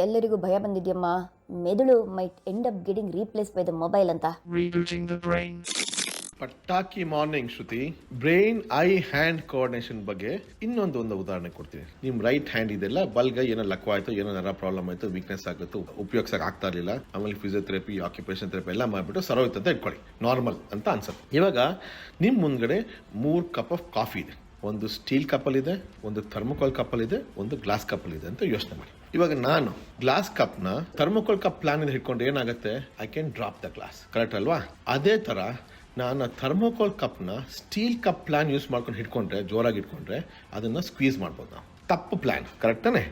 ಎಲ್ಲರಿಗೂ ಭಯ ಬಂದಿದ್ಯಮ್ಮ, ಮೆದುಳು might end up getting replaced by the mobile ಅಂತ. Rebooting the brain. ಪಟಾಕಿ morning Shruti. Brain eye hand coordination ಬಗ್ಗೆ ಇನ್ನೊಂದು ಉದಾಹರಣೆ ಕೊಡ್ತೀನಿ. ನಿಮ್ ರೈಟ್ ಹ್ಯಾಂಡ್ ಇದೆಲ್ಲ ಬಲ್ಗೈ ಏನೋ ಲಕ್ವಾಯ್ತು, ಏನೋ ನರ ಪ್ರಾಬ್ಲಮ್ ಆಯ್ತು, ವೀಕ್ನೆಸ್ ಆಗುತ್ತೆ, ಉಪಯೋಗಿಸಕ್ ಆಗ್ತಾ ಇರಲಿಲ್ಲ, ಆಮೇಲೆ ಫಿಸಿಯೋಥೆರಪಿ, ಆಕ್ಯುಪೇಷನ್ ಥೆರಪಿ ಎಲ್ಲ ಮಾಡ್ಬಿಟ್ಟು ಸರೋಯ್ತು ಅಂತ ಇಟ್ಕೊಳ್ಳಿ, ನಾರ್ಮಲ್ ಅಂತ ಅನ್ಸುತ್ತೆ. ಇವಾಗ ನಿಮ್ ಮುಂದ್ಗಡೆ 3 ಕಪ್ ಆಫ್ ಕಾಫಿ ಇದೆ. ಒಂದು ಸ್ಟೀಲ್ ಕಪ್ಪಲ್ ಇದೆ, ಒಂದು ಥರ್ಮೋಕಾಲ್ ಕಪ್ಪಲ್ ಇದೆ, ಒಂದು ಗ್ಲಾಸ್ ಕಪ್ಪಲ್ ಇದೆ ಅಂತ ಯೋಚನೆ ಮಾಡಿ. ಇವಾಗ ನಾನು ಗ್ಲಾಸ್ ಕಪ್ ನ ಥರ್ಮೋಕಾಲ್ ಕಪ್ ಪ್ಲಾನ್ ಇಂದ ಹಿಡ್ಕೊಂಡು ಏನಾಗುತ್ತೆ, I can drop the glass, correct ಅಲ್ವಾ? ಅದೇ ತರ ನಾನು ಥರ್ಮೋಕಾಲ್ ಕಪ್ನ ಸ್ಟೀಲ್ ಕಪ್ ಪ್ಲಾನ್ ಯೂಸ್ ಮಾಡ್ಕೊಂಡು ಹಿಡ್ಕೊಂಡ್ರೆ, ಜೋರಾಗಿ ಇಟ್ಕೊಂಡ್ರೆ ಅದನ್ನ ಸ್ಕ್ವೀಸ್ ಮಾಡ್ಬೋದು ನಾವು. ತಪ್ಪು ಪ್ಲಾನ್, ಕರೆಕ್ಟ್ ತಾನೆ?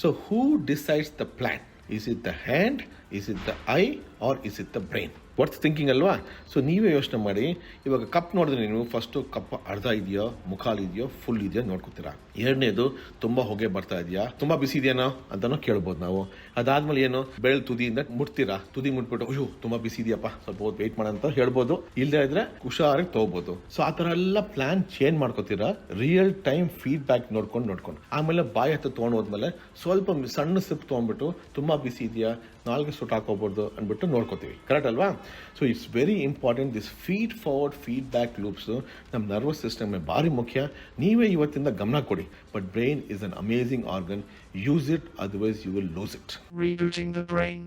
So who decides the plan? Is it the hand, is it the eye, or is it the brain? Worth thinking ಅಲ್ವಾ? ಸೊ ನೀವೇ ಯೋಚನೆ ಮಾಡಿ. ಇವಾಗ ಕಪ್ ನೋಡಿದ್ರೆ ನೀವು ಫಸ್ಟ್ ಕಪ್ ಅರ್ಧ ಇದೆಯೋ, ಮುಖಾಲ್ ಇದೆಯೋ, ಫುಲ್ ಇದೆಯೋ ನೋಡ್ಕೊತೀರಾ. ಎರಡನೇದು ತುಂಬಾ ಹೊಗೆ ಬರ್ತಾ ಇದೆಯಾ, ತುಂಬಾ ಬಿಸಿ ಇದೆಯೇನೋ ಅಂತಾನೋ ಕೇಳ್ಬೋದು ನಾವು. ಅದಾದ್ಮೇಲೆ ಏನು, ಬೆಳ್ ತುದಿಯಿಂದ ಮುಟ್ತೀರಾ, ತುದಿ ಮುಟ್ಬಿಟ್ಟು ಅಯ್ಯೋ ತುಂಬಾ ಬಿಸಿ ಇದೆಯಪ್ಪ, ಸ್ವಲ್ಪ ಹೊತ್ತು ವೇಟ್ ಮಾಡ ಅಂತ ಹೇಳ್ಬೋದು. ಇಲ್ಲದೆ ಇದ್ರೆ ಹುಷಾರಾಗಿ ತಗೋಬಹುದು. ಸೊ ಆ ತರ ಎಲ್ಲ ಪ್ಲಾನ್ ಚೇಂಜ್ ಮಾಡ್ಕೋತೀರಾ, ರಿಯಲ್ ಟೈಮ್ ಫೀಡ್ಬ್ಯಾಕ್ ನೋಡ್ಕೊಂಡು ಆಮೇಲೆ ಬಾಯಿ ಹತ್ತು ತೊಗೊಂಡು ಹೋದ್ಮೇಲೆ ಸ್ವಲ್ಪ ಸಣ್ಣ ಸಿಪ್ ತೊಗೊಂಡ್ಬಿಟ್ಟು ತುಂಬಾ ಬಿಸಿ ಇದೆಯಾ, ನಾಲ್ಗೆ ಸುಟ್ಟು ಹಾಕೋಬಹುದು ಅಂದ್ಬಿಟ್ಟು ನೋಡ್ಕೋತೀವಿ, ಕರೆಕ್ಟ್ ಅಲ್ವಾ? So it's very important. This feed forward feedback loops ನಮ್ಮ ನರ್ವಸ್ ಸಿಸ್ಟಮ್ ಭಾರಿ ಮುಖ್ಯ. ನೀವೇ ಇವತ್ತಿಂದ ಗಮನ ಕೊಡಿ. But brain is an amazing organ. Use it, otherwise you will lose it. Rebooting the brain.